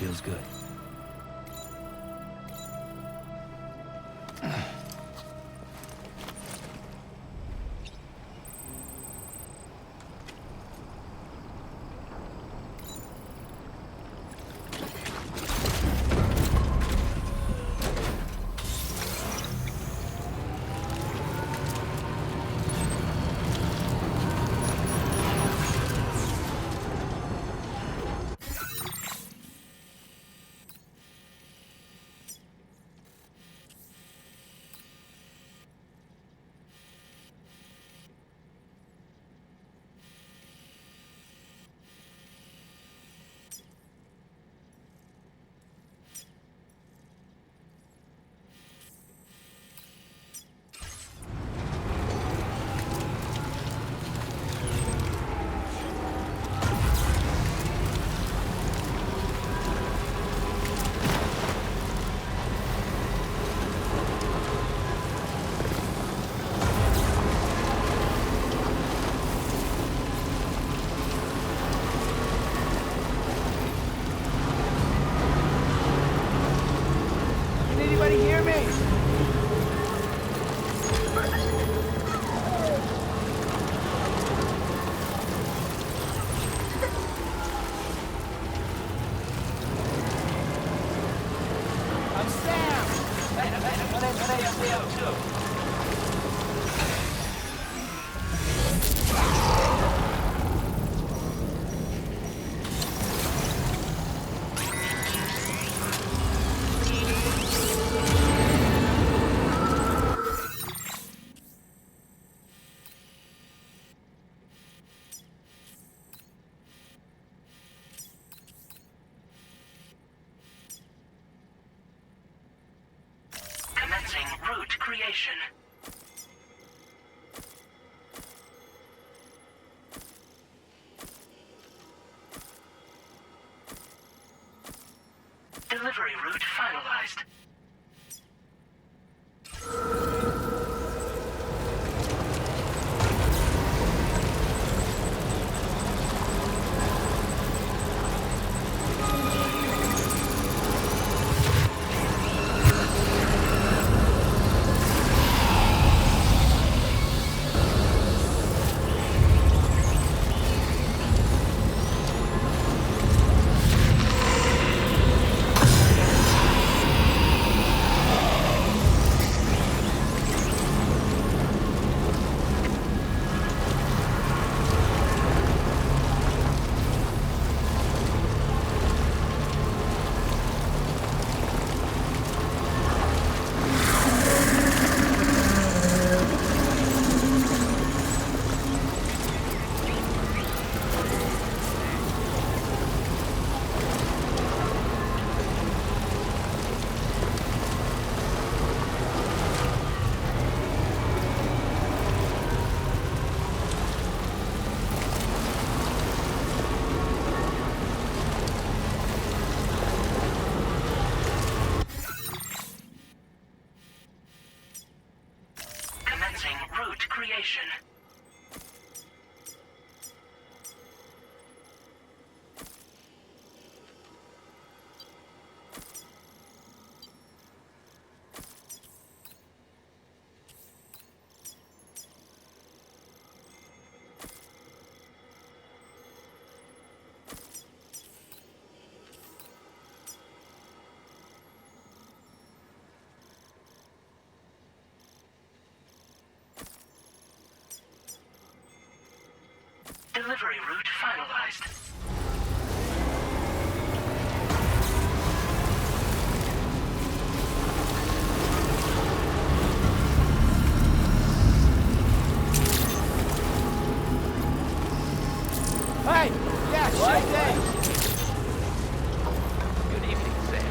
Feels good. Route creation. Delivery route finalized. Route creation. Delivery route finalized. Hey! Yeah, What? shit day! Good evening, Sam.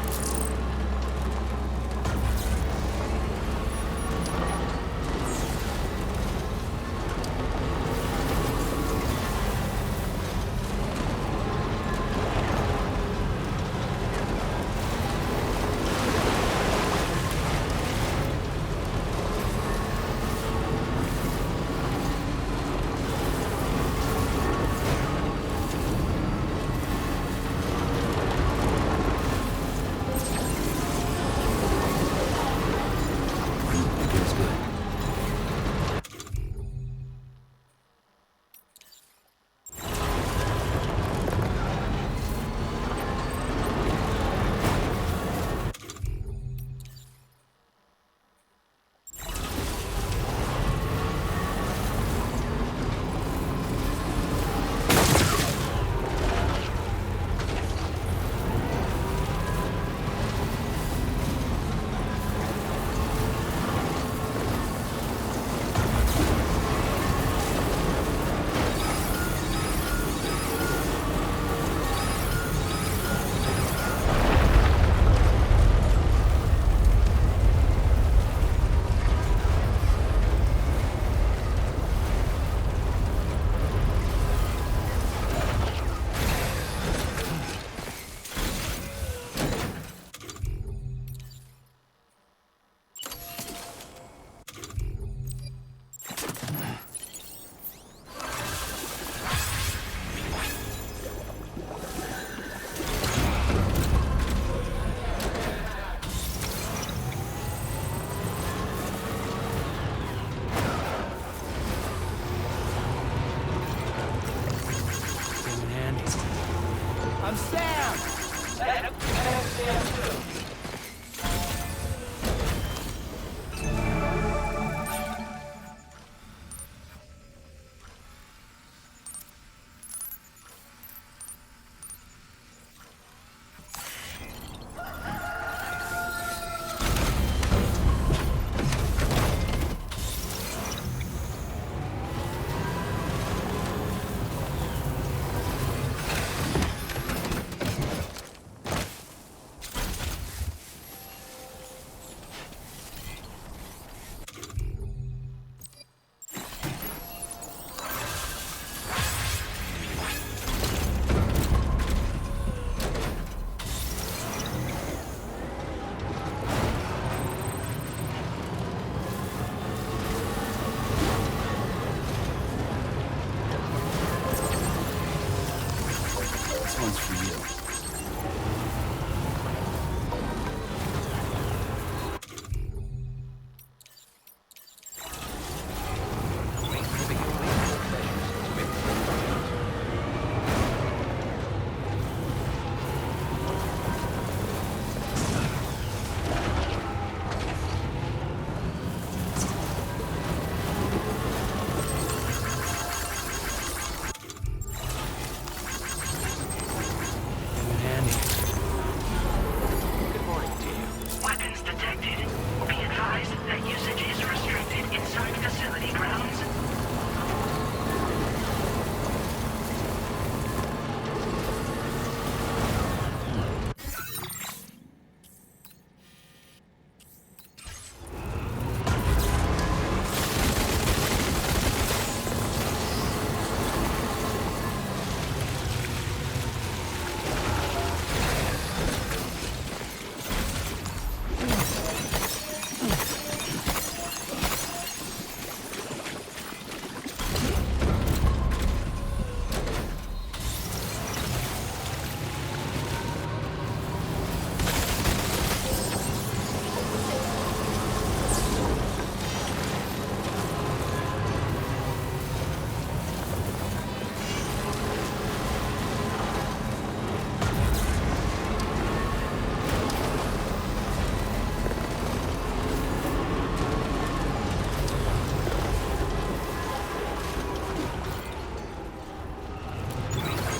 I'm Sam! And I'm Sam too. This one's for you. Weapons detected. Be advised that usage is restricted inside facility grounds.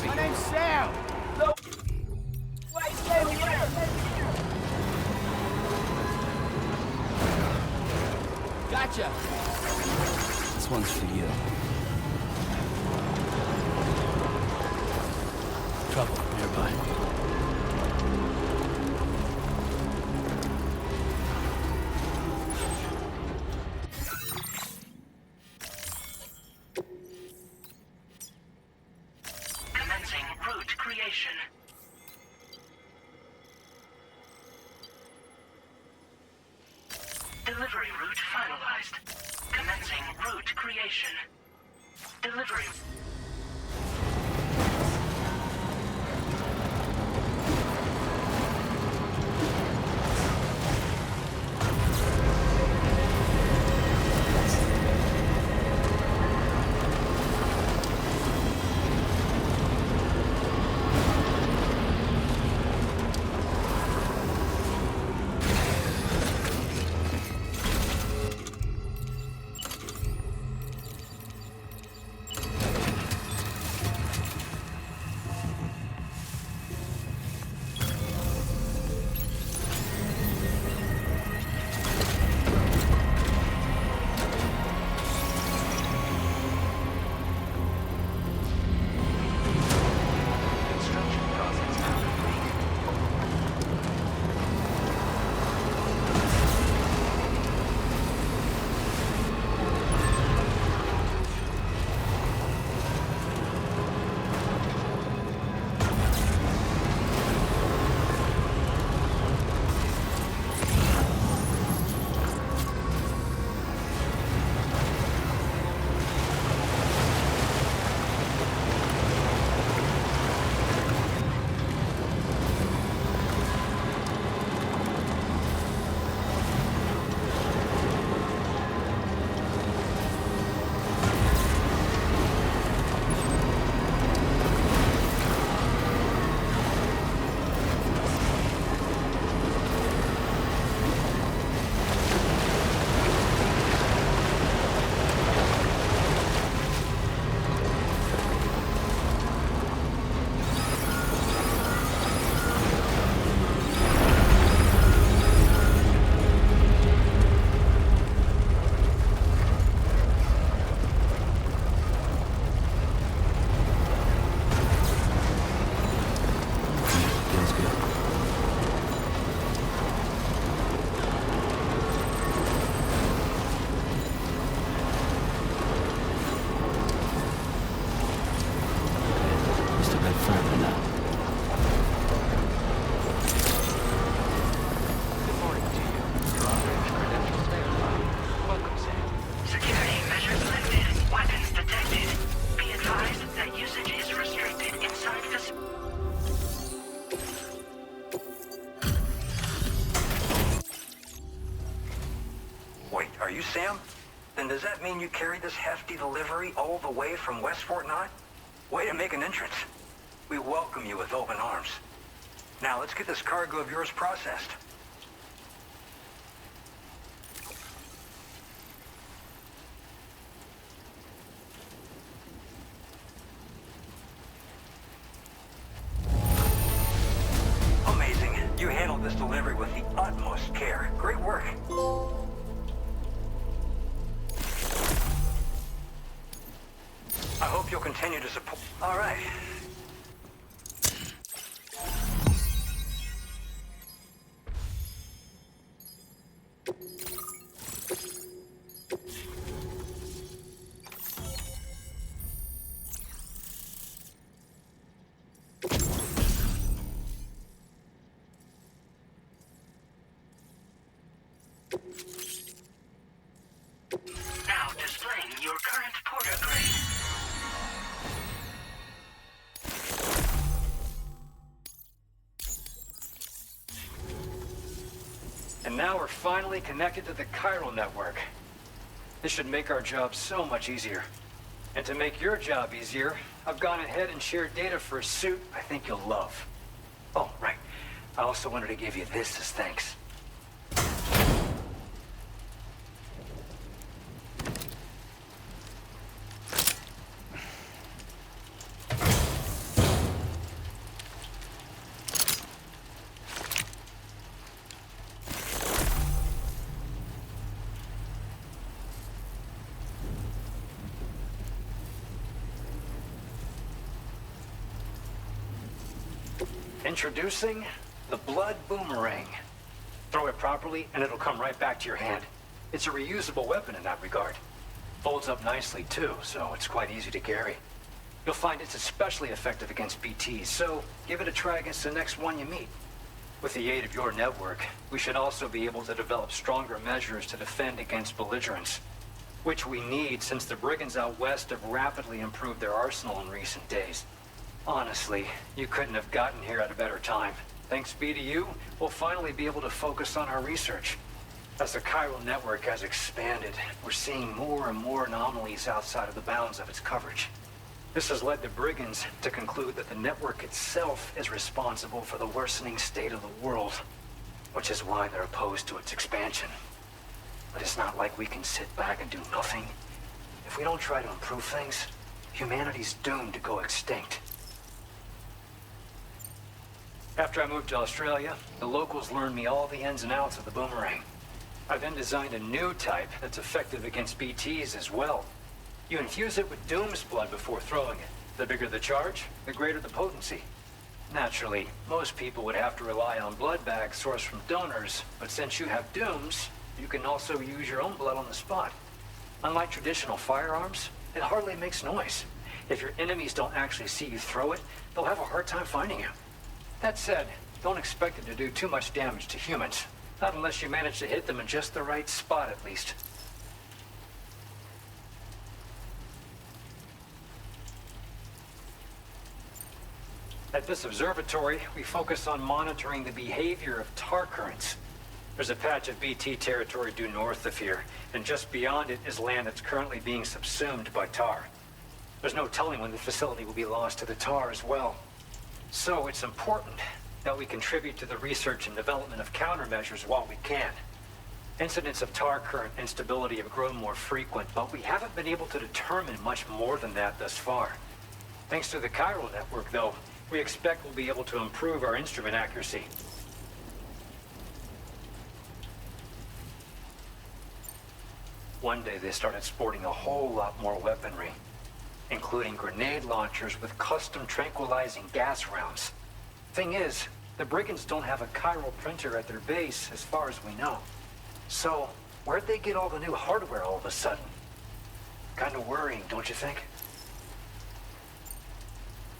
My name's Sam! So, wait, stay here. Gotcha! This one's for you. Trouble nearby. Commencing route creation. Delivery route finalized. Commencing route creation. Delivery. to head further now. Good morning to you. Your operator's credentials verified. Welcome, Sam. Security measures lifted. Weapons detected. Be advised that usage is restricted inside the... Wait, are you Sam? Then does that mean you carried this hefty delivery all the way from West Fort 9? Way to make an entrance. We welcome you with open arms. Now let's get this cargo of yours processed. Amazing. You handled this delivery with the utmost care. Great work. I hope you'll continue to support... All right. Now displaying your current porter grade. And now we're finally connected to the chiral network. This should make our job so much easier. And to make your job easier, I've gone ahead and shared data for a suit I think you'll love. Oh, right. I also wanted to give you this as thanks. Introducing the Blood Boomerang. Throw it properly and it'll come right back to your hand. It's a reusable weapon in that regard. Folds up nicely too, so it's quite easy to carry. You'll find it's especially effective against BTs, so give it a try against the next one you meet. With the aid of your network, we should also be able to develop stronger measures to defend against belligerents, which we need since the brigands out west have rapidly improved their arsenal in recent days. Honestly, you couldn't have gotten here at a better time. Thanks be to you, we'll finally be able to focus on our research. As the chiral network has expanded, we're seeing more and more anomalies outside of the bounds of its coverage. This has led the brigands to conclude that the network itself is responsible for the worsening state of the world, which is why they're opposed to its expansion. But it's not like we can sit back and do nothing. If we don't try to improve things, humanity's doomed to go extinct. After I moved to Australia, the locals learned me all the ins and outs of the boomerang. I then designed a new type that's effective against BTs as well. You infuse it with Doom's blood before throwing it. The bigger the charge, the greater the potency. Naturally, most people would have to rely on blood bags sourced from donors, but since you have Doom's, you can also use your own blood on the spot. Unlike traditional firearms, it hardly makes noise. If your enemies don't actually see you throw it, they'll have a hard time finding you. That said, don't expect it to do too much damage to humans. Not unless you manage to hit them in just the right spot, at least. At this observatory, we focus on monitoring the behavior of tar currents. There's a patch of BT territory due north of here, and just beyond it is land that's currently being subsumed by tar. There's no telling when the facility will be lost to the tar as well. So it's important that we contribute to the research and development of countermeasures while we can. Incidents of tar current instability have grown more frequent, but we haven't been able to determine much more than that thus far. Thanks to the chiral network, though, we expect we'll be able to improve our instrument accuracy. One day they started sporting a whole lot more weaponry, including grenade launchers with custom tranquilizing gas rounds. Thing is, the brigands don't have a chiral printer at their base as far as we know. So, where'd they get all the new hardware all of a sudden? Kind of worrying, don't you think?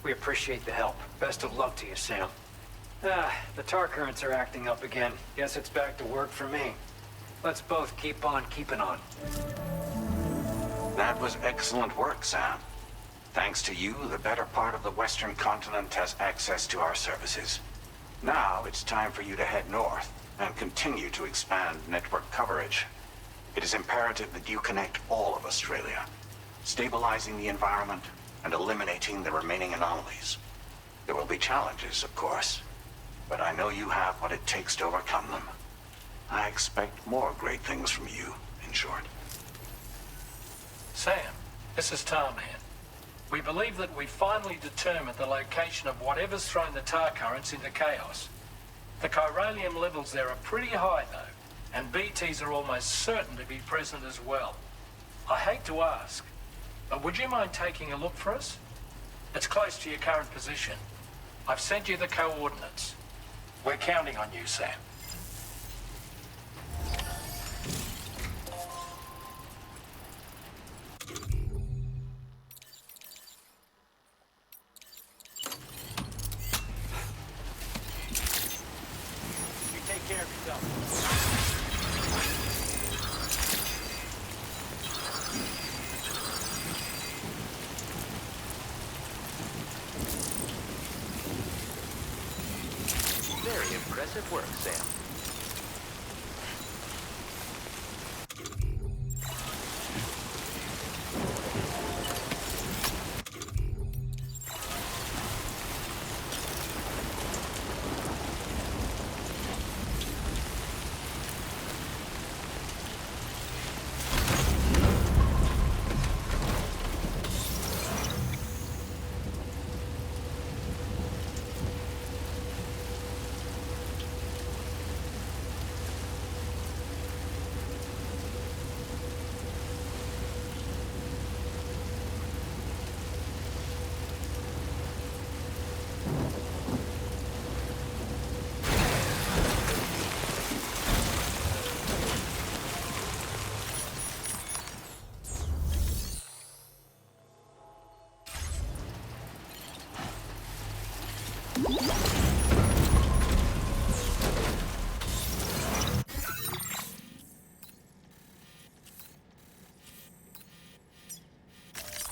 We appreciate the help. Best of luck to you, Sam. The tar currents are acting up again. Guess it's back to work for me. Let's both keep on keeping on. That was excellent work, Sam. Thanks to you, the better part of the Western continent has access to our services. Now it's time for you to head north and continue to expand network coverage. It is imperative that you connect all of Australia, stabilizing the environment and eliminating the remaining anomalies. There will be challenges, of course, but I know you have what it takes to overcome them. I expect more great things from you, in short. Sam, this is Tarman. We believe that we finally determined the location of whatever's thrown the tar currents into chaos. The chiralium levels there are pretty high, though, and BTs are almost certain to be present as well. I hate to ask, but would you mind taking a look for us? It's close to your current position. I've sent you the coordinates. We're counting on you, Sam. You take care of yourself. Very impressive work, Sam.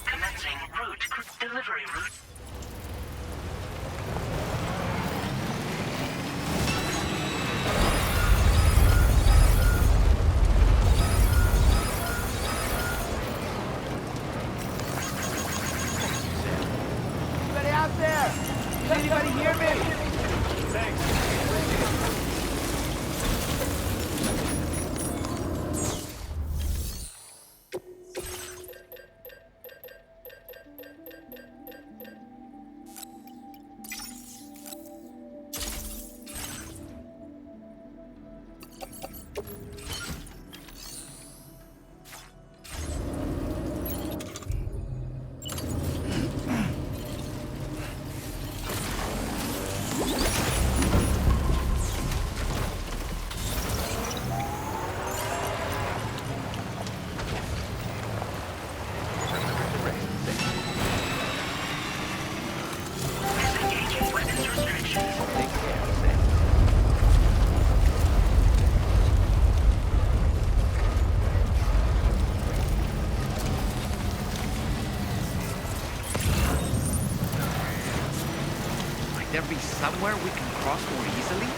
Commencing delivery route. Anybody out there? Can anybody hear me? Disengaging weapons restrictions. Take care, Sam. Might there be somewhere we can cross more easily?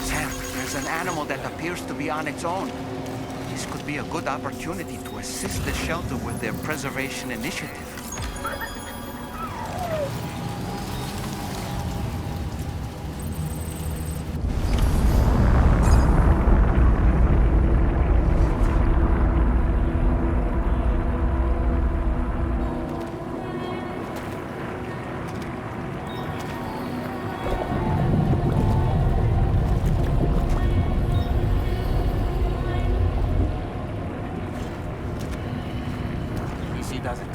Sam, there's an animal that appears to be on its own. This could be a good opportunity to assist the shelter with their preservation initiative. Easy does it.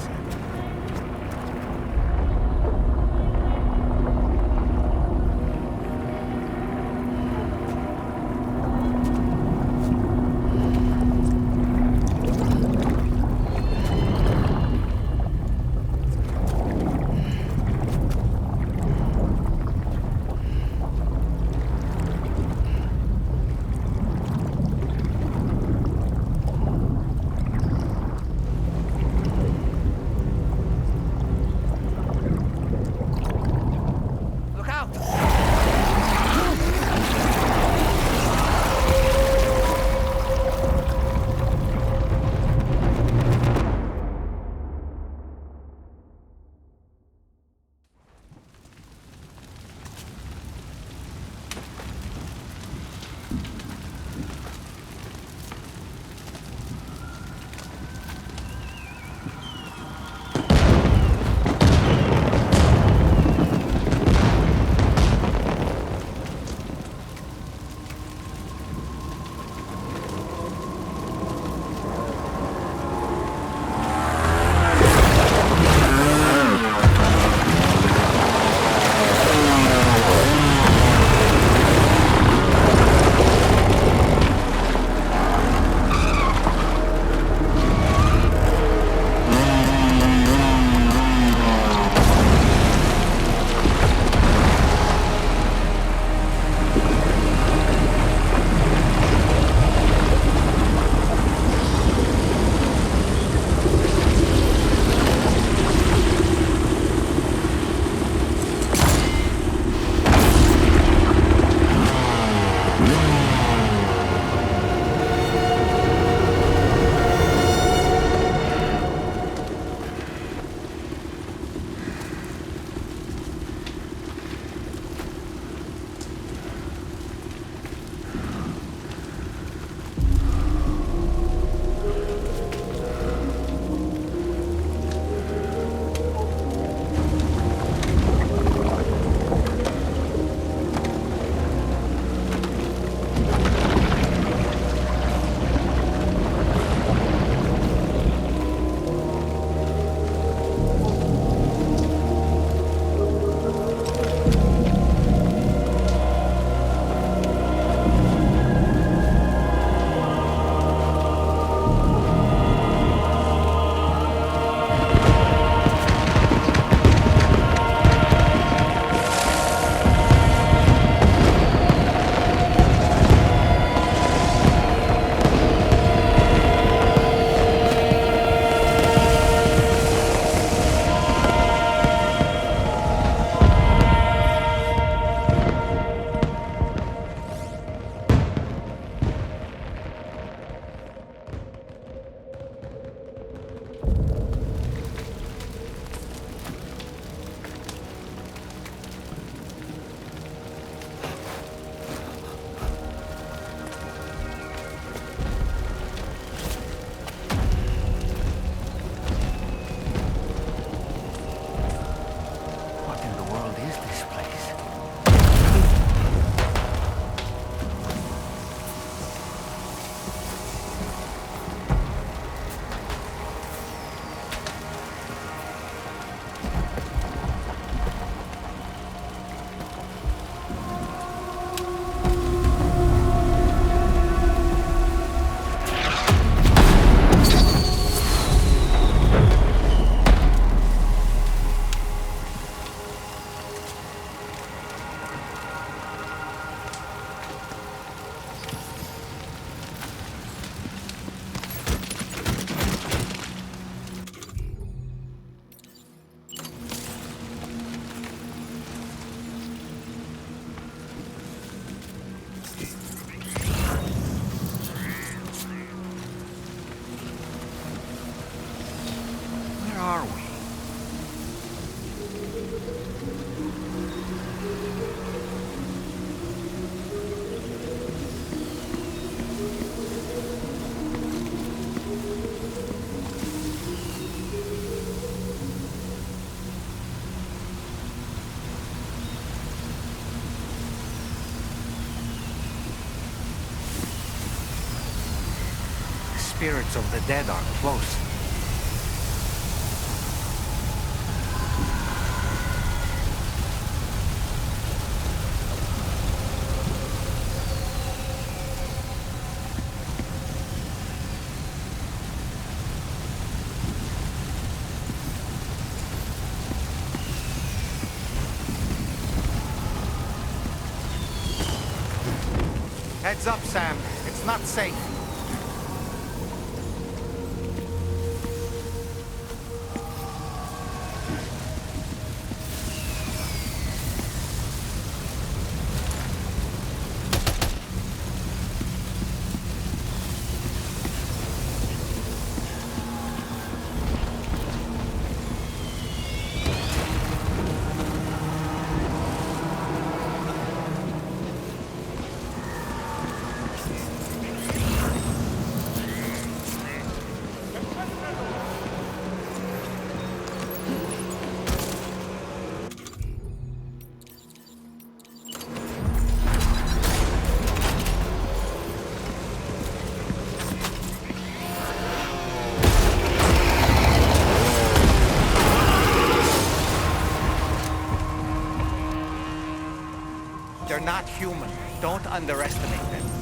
spirits of the dead are close. Heads up, Sam. It's not safe. They're not human. Don't underestimate them.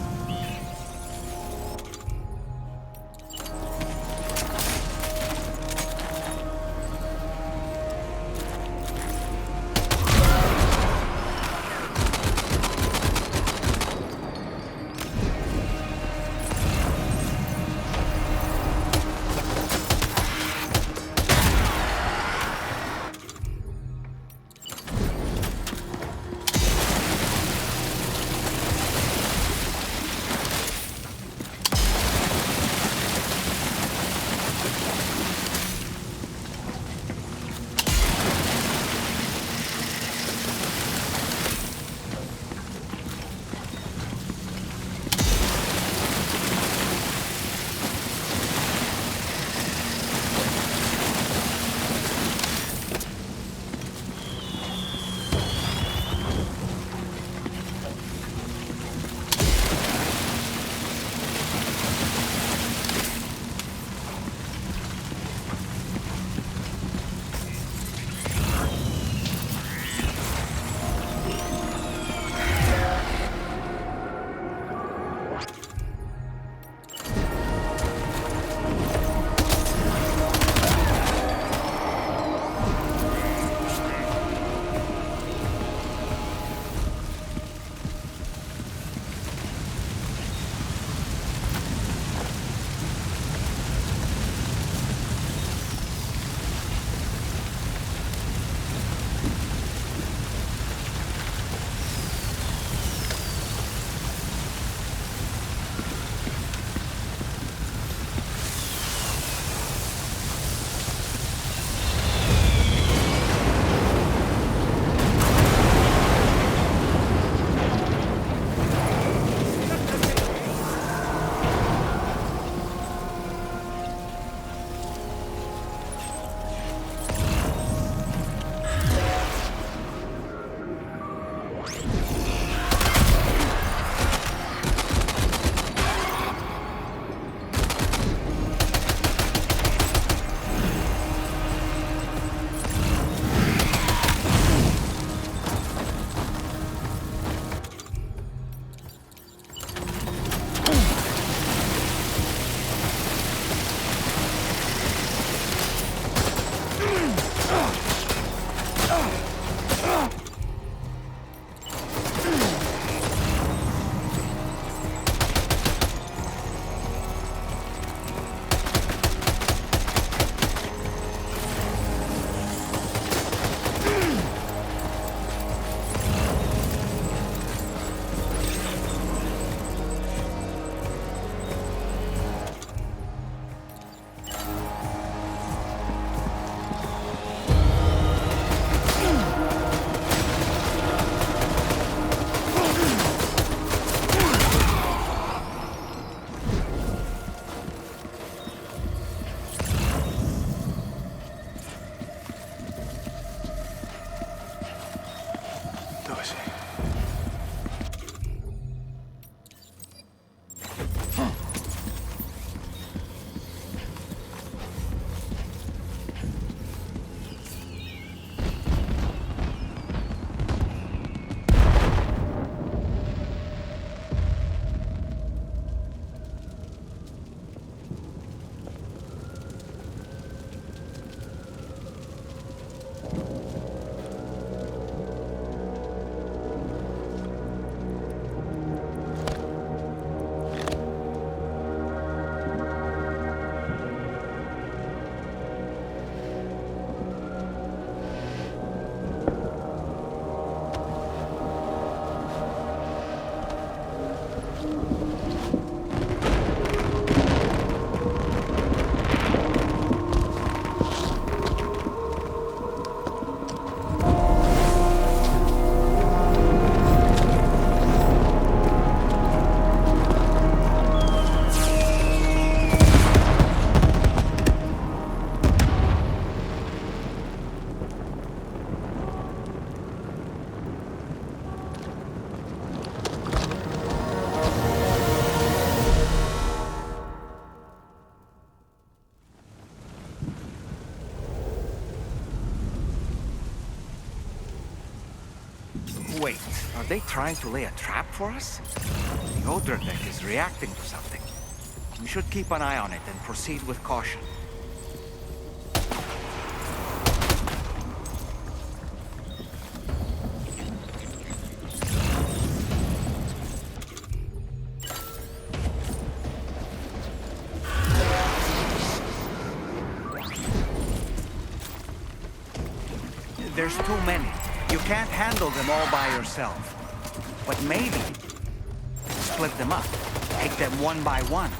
they trying to lay a trap for us? The odor deck is reacting to something. We should keep an eye on it and proceed with caution. There's too many. You can't handle them all by yourself. But maybe split them up. Take them one by one.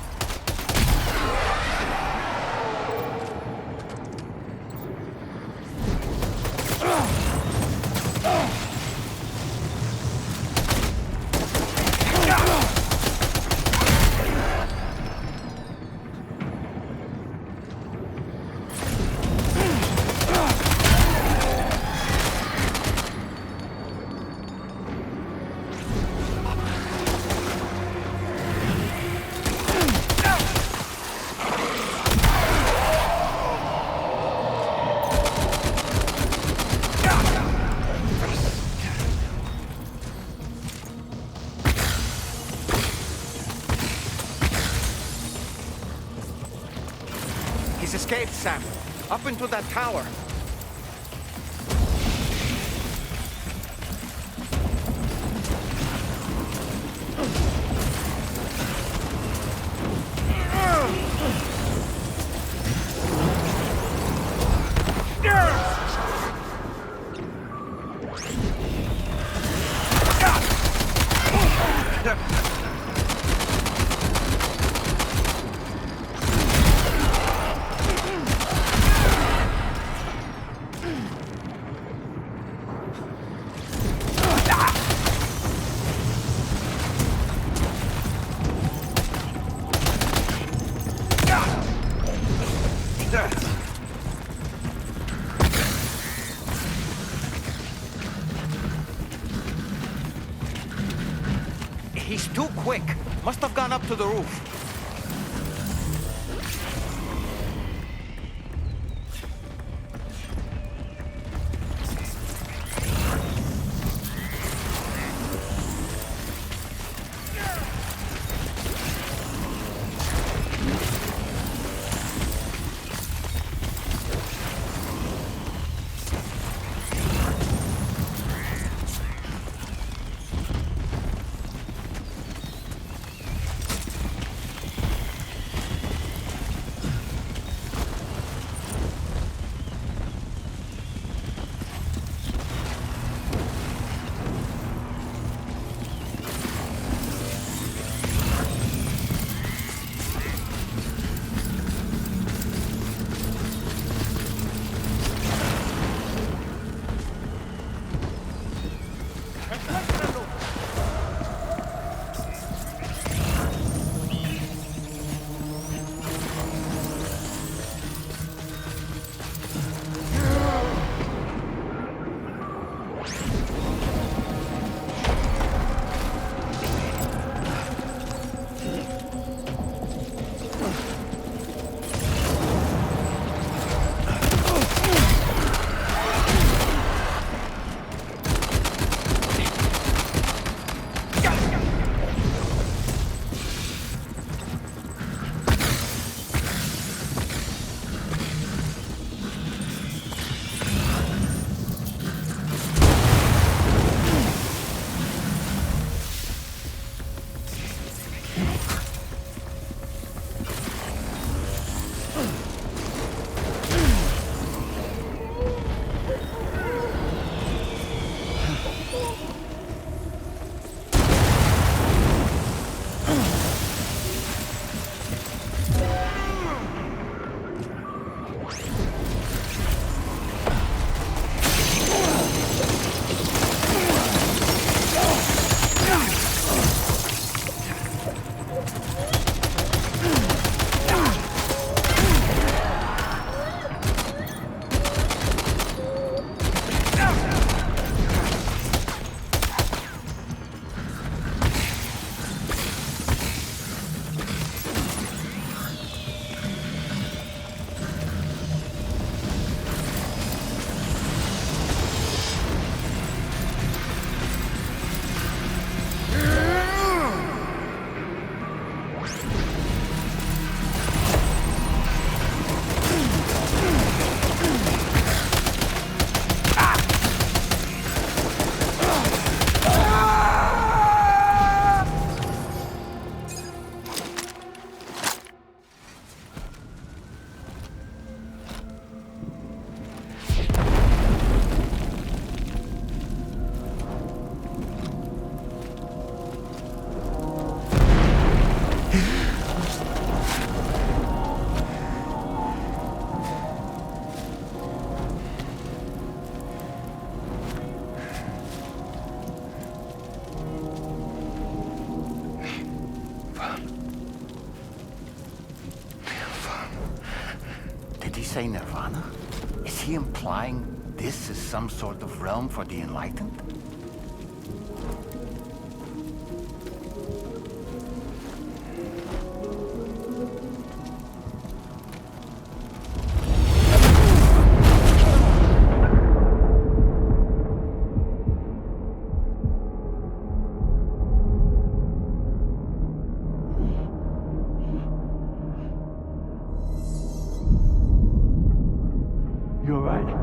He's escaped, Sam. Up into that tower. He's too quick. Must have gone up to the roof. say nirvana? Is he implying this is some sort of realm for the enlightened? You're right.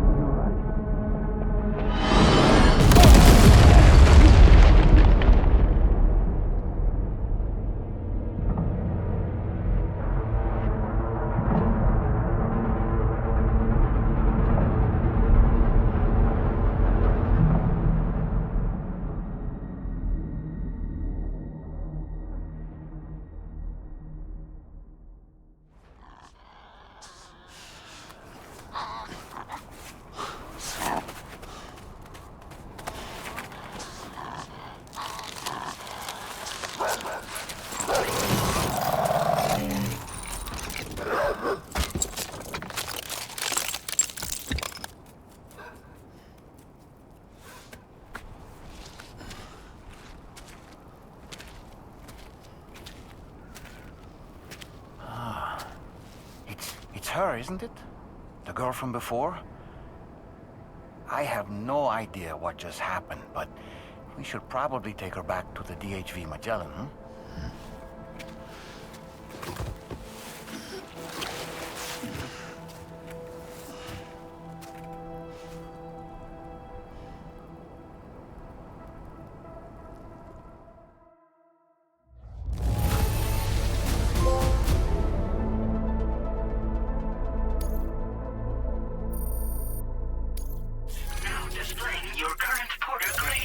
It's her, isn't it? The girl from before? I have no idea what just happened, but we should probably take her back to the DHV Magellan, hmm? Now displaying your current porter grade.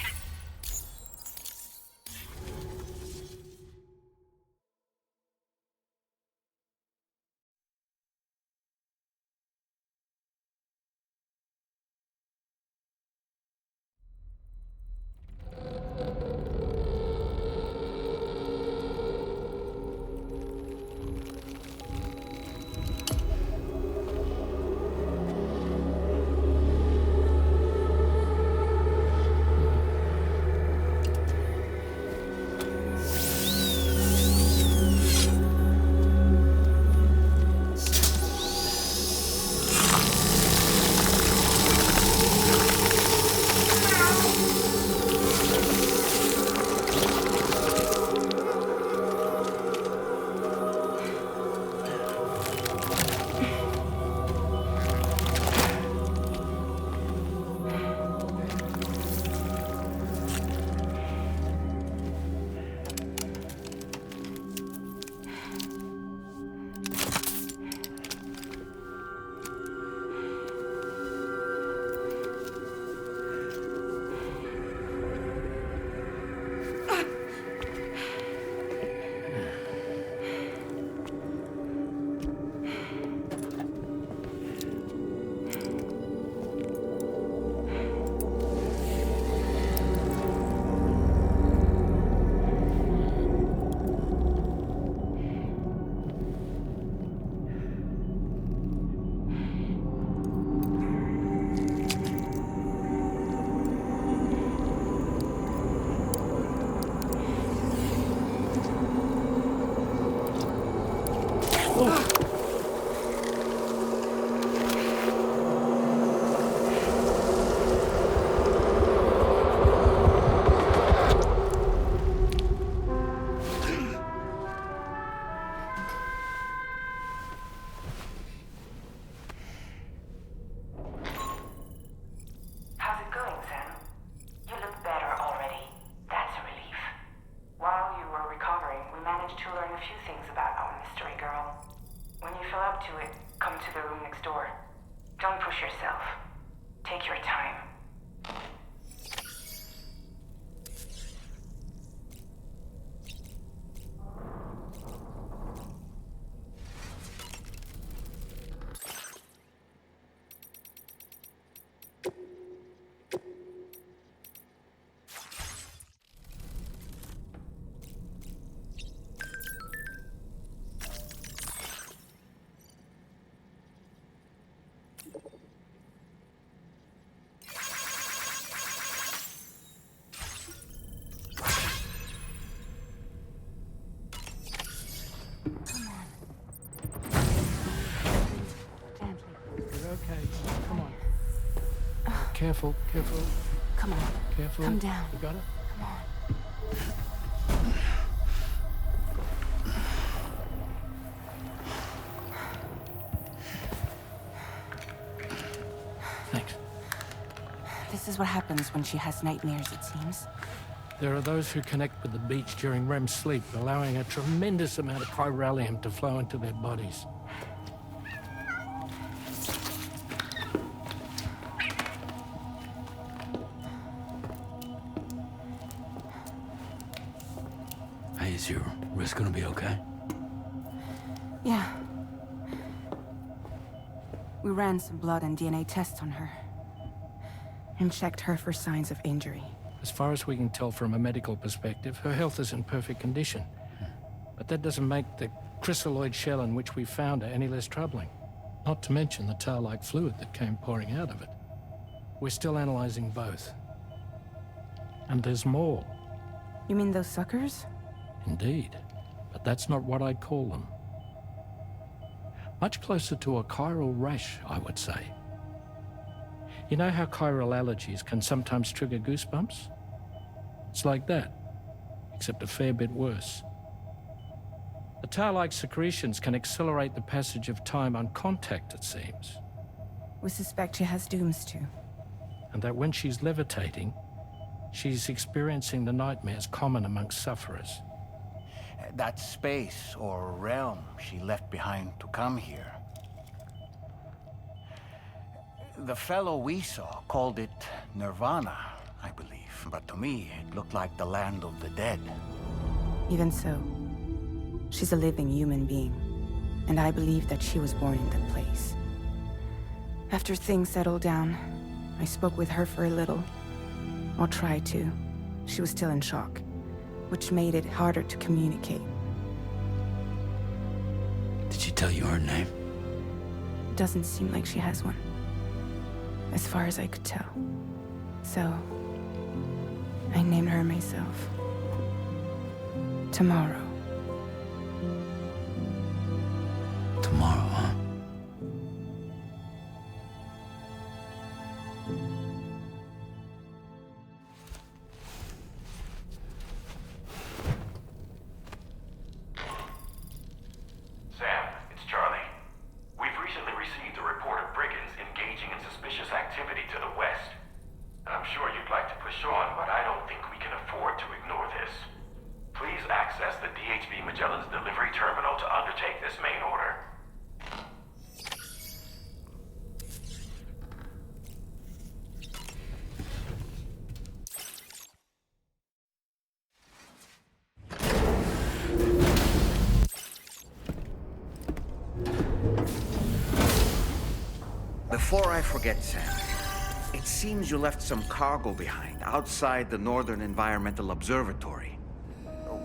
How's it going, Sam? You look better already. That's a relief. While you were recovering, we managed to learn a few things about our mystery girl. When you feel up to it, come to the room next door. Don't push yourself. Take your time. careful, careful, Come on. careful. Come down. You got it? Come on. Thanks. This is what happens when she has nightmares, it seems. There are those who connect with the beach during REM sleep, allowing a tremendous amount of chiralium to flow into their bodies. Hey, is your wrist gonna be okay? Yeah. We ran some blood and DNA tests on her. And checked her for signs of injury. As far as we can tell from a medical perspective, her health is in perfect condition. But that doesn't make the crystalloid shell in which we found her any less troubling. Not to mention the tar-like fluid that came pouring out of it. We're still analyzing both. And there's more. You mean those suckers? Indeed. But that's not what I'd call them. Much closer to a chiral rash, I would say. You know how chiral allergies can sometimes trigger goosebumps? It's like that, except a fair bit worse. The tar-like secretions can accelerate the passage of time on contact, it seems. We suspect she has dooms too. And that when she's levitating, she's experiencing the nightmares common amongst sufferers. That space or realm she left behind to come here. The fellow we saw called it Nirvana, I believe. But to me, it looked like the land of the dead. Even so, she's a living human being. And I believe that she was born in that place. After things settled down, I spoke with her for a little. Or tried to. She was still in shock, which made it harder to communicate. Did she tell you her name? It doesn't seem like she has one. As far as I could tell. So, I named her myself. Tomorrow. Tomorrow, huh? Sam, it's Charlie. We've recently received a report of brigands engaging in suspicious activity to the west. I'm sure you'd like to push on, but I don't think we can afford to ignore this. Please access the DHV Magellan's delivery terminal to undertake this main order. Before I forget, Sam, it seems you left some cargo behind outside the Northern Environmental Observatory,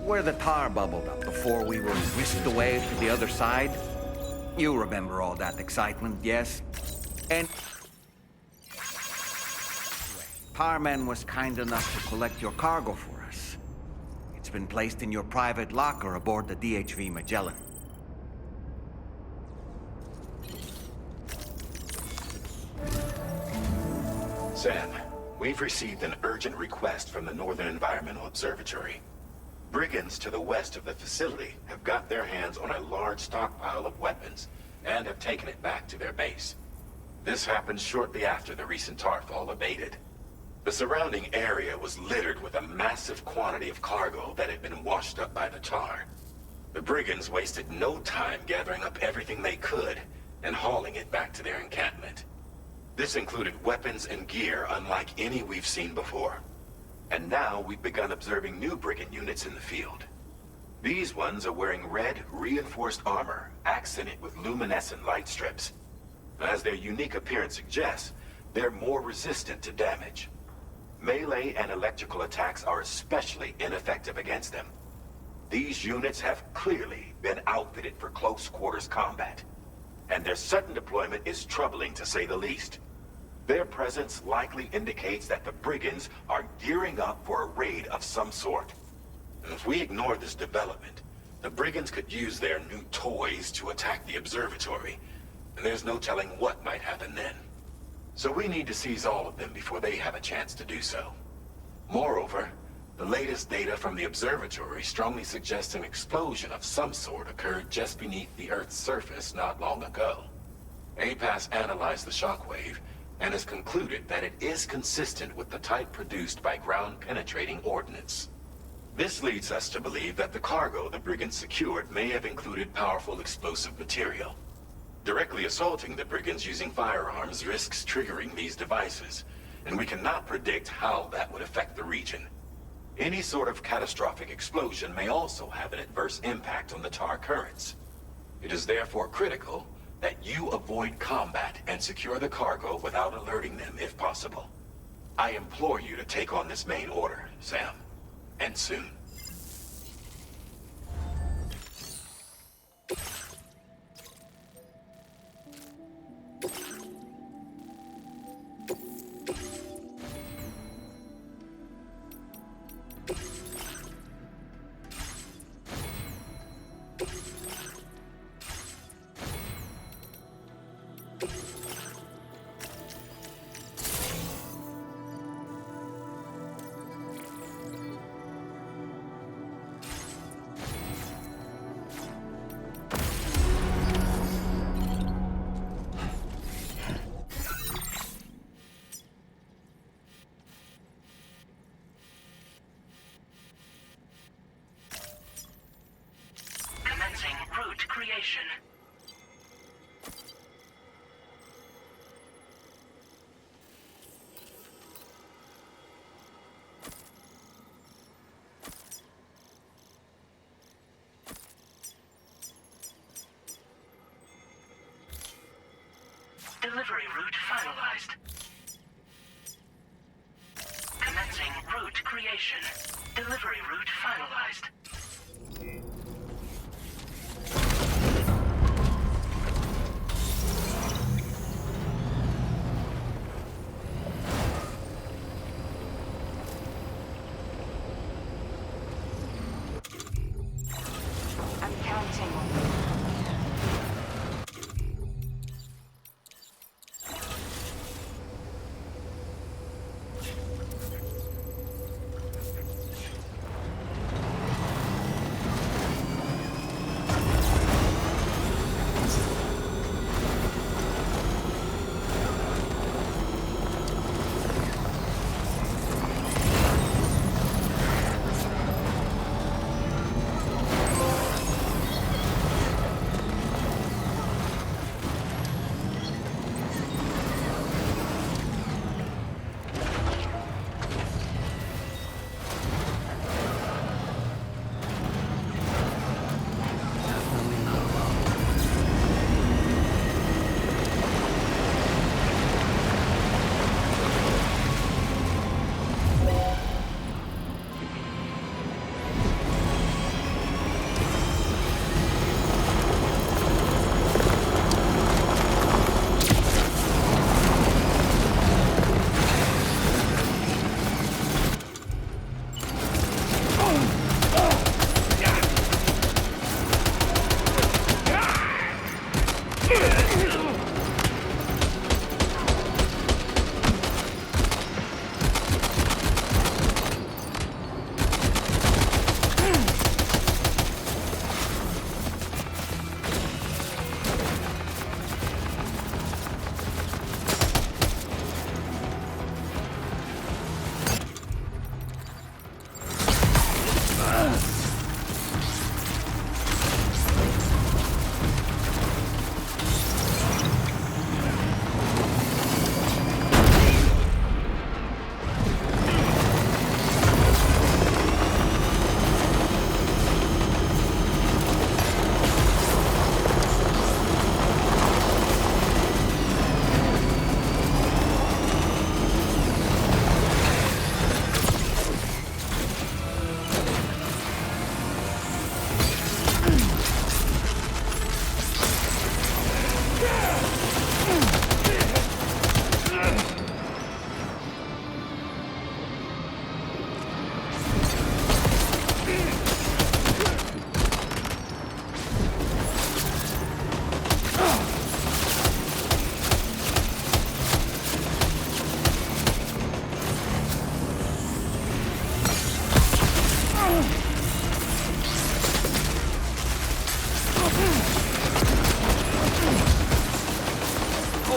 where the tar bubbled up before we were whisked away to the other side. You remember all that excitement, yes? And Tarman was kind enough to collect your cargo for us. It's been placed in your private locker aboard the DHV Magellan. Sam, we've received an urgent request from the Northern Environmental Observatory. Brigands to the west of the facility have got their hands on a large stockpile of weapons and have taken it back to their base. This happened shortly after the recent tarfall abated. The surrounding area was littered with a massive quantity of cargo that had been washed up by the tar. The brigands wasted no time gathering up everything they could and hauling it back to their encampment. This included weapons and gear unlike any we've seen before. And now we've begun observing new brigand units in the field. These ones are wearing red, reinforced armor, accented with luminescent light strips. As their unique appearance suggests, they're more resistant to damage. Melee and electrical attacks are especially ineffective against them. These units have clearly been outfitted for close quarters combat, and their sudden deployment is troubling to say the least. Their presence likely indicates that the brigands are gearing up for a raid of some sort. And if we ignore this development, the brigands could use their new toys to attack the observatory, and there's no telling what might happen then. So we need to seize all of them before they have a chance to do so. Moreover, the latest data from the observatory strongly suggests an explosion of some sort occurred just beneath the Earth's surface not long ago. APAS analyzed the shockwave and has concluded that it is consistent with the type produced by ground-penetrating ordnance. This leads us to believe that the cargo the brigands secured may have included powerful explosive material. Directly assaulting the brigands using firearms risks triggering these devices, and we cannot predict how that would affect the region. Any sort of catastrophic explosion may also have an adverse impact on the tar currents. It is therefore critical that you avoid combat and secure the cargo without alerting them if possible. I implore you to take on this main order, Sam. And soon. Route creation. Delivery route finalized. Commencing route creation. Delivery route finalized.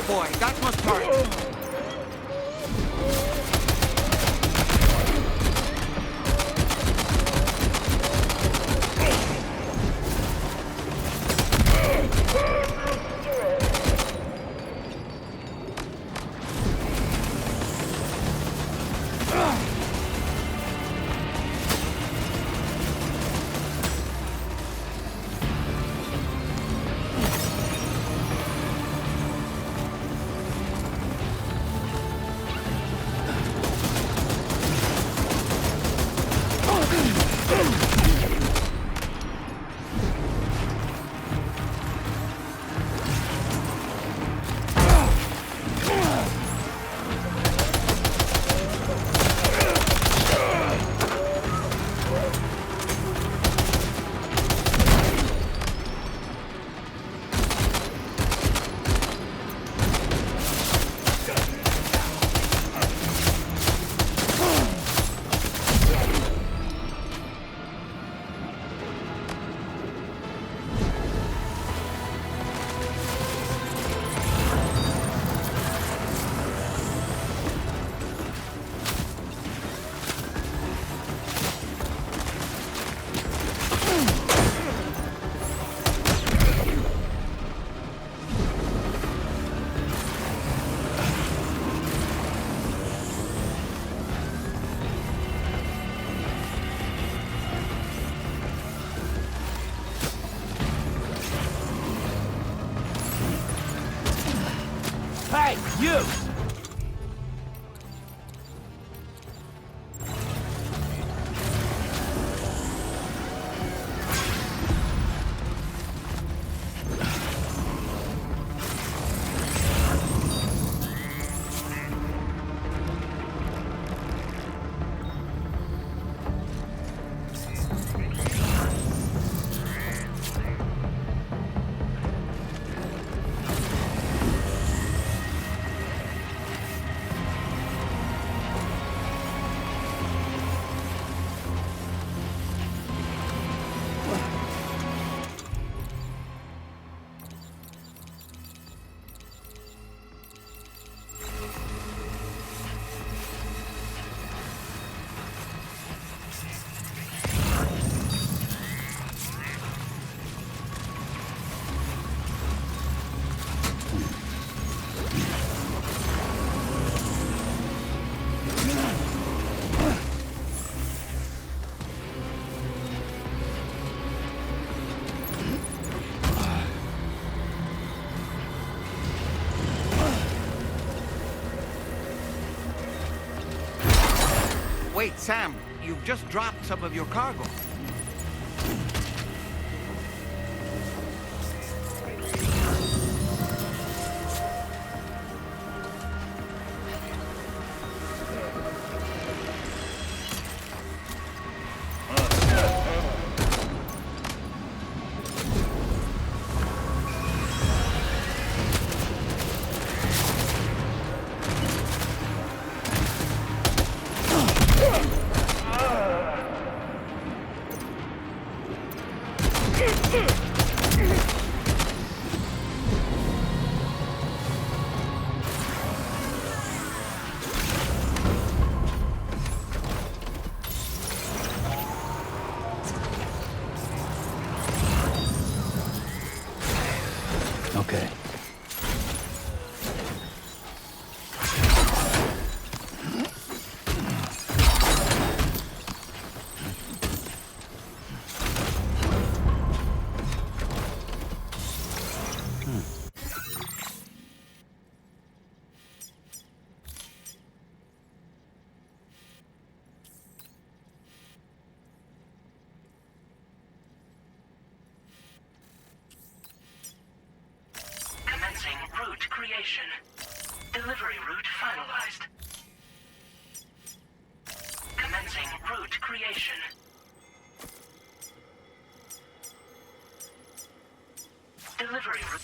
boy. That must hurt. Hey, you! Wait, Sam, you've just dropped some of your cargo. Okay. Commencing route creation. Delivery route finalized. Commencing route creation. Delivery route.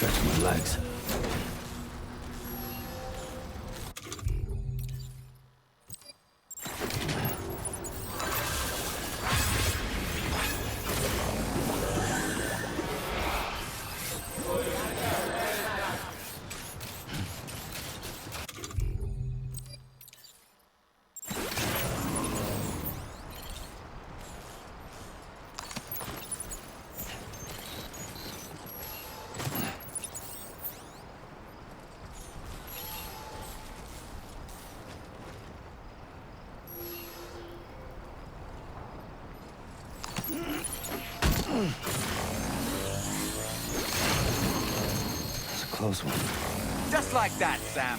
stretch my legs. That's a close one. Just like that, Sam.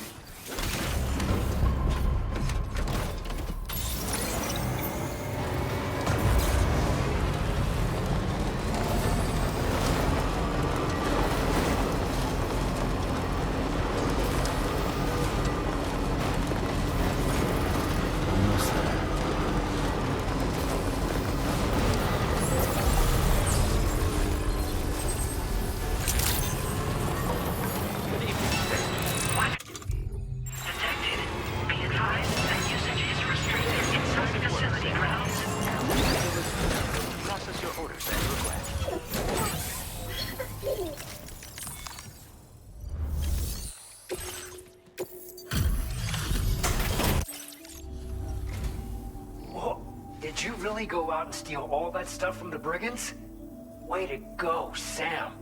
Almost there. Process your orders and request. Whoa. Did you really go out and steal all that stuff from the brigands? Way to go, Sam.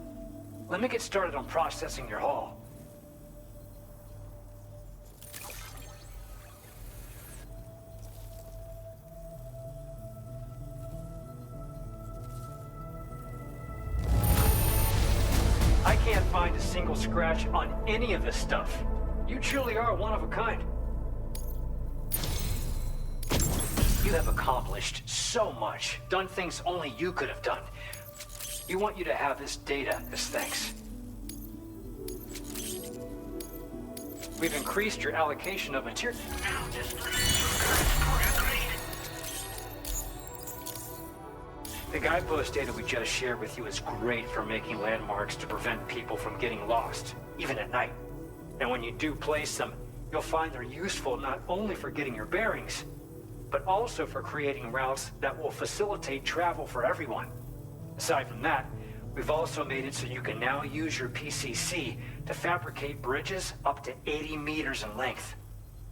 Let me get started on processing your haul. I can't find a single scratch on any of this stuff. You truly are one of a kind. You have accomplished so much, done things only you could have done. We want you to have this data as thanks. We've increased your allocation of material. The guidepost data we just shared with you is great for making landmarks to prevent people from getting lost, even at night. And when you do place them, you'll find they're useful not only for getting your bearings, but also for creating routes that will facilitate travel for everyone. Aside from that, we've also made it so you can now use your PCC to fabricate bridges up to 80 meters in length.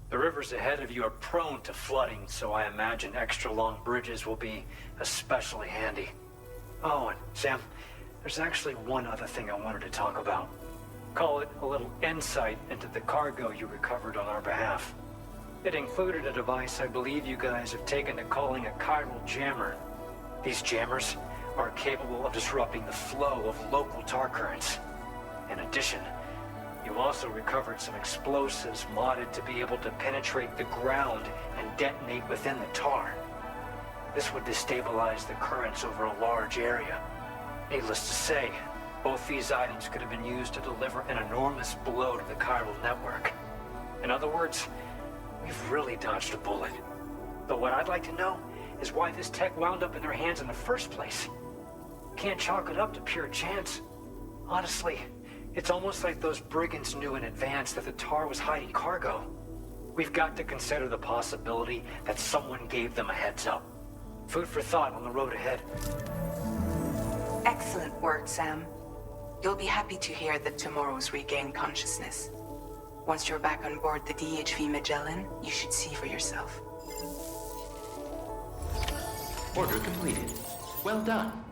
The rivers ahead of you are prone to flooding, so I imagine extra long bridges will be especially handy. Oh, and Sam, there's actually one other thing I wanted to talk about. Call it a little insight into the cargo you recovered on our behalf. It included a device I believe you guys have taken to calling a chiral jammer. These jammers are capable of disrupting the flow of local tar currents. In addition, you also recovered some explosives modded to be able to penetrate the ground and detonate within the tar. This would destabilize the currents over a large area. Needless to say, both these items could have been used to deliver an enormous blow to the chiral network. In other words, we've really dodged a bullet. But what I'd like to know is why this tech wound up in their hands in the first place. Can't chalk it up to pure chance. Honestly, it's almost like those brigands knew in advance that the tar was hiding cargo. We've got to consider the possibility that someone gave them a heads up. Food for thought on the road ahead. Excellent work, Sam. You'll be happy to hear that tomorrow's regained consciousness. Once you're back on board the DHV Magellan, you should see for yourself. Order completed. Well done.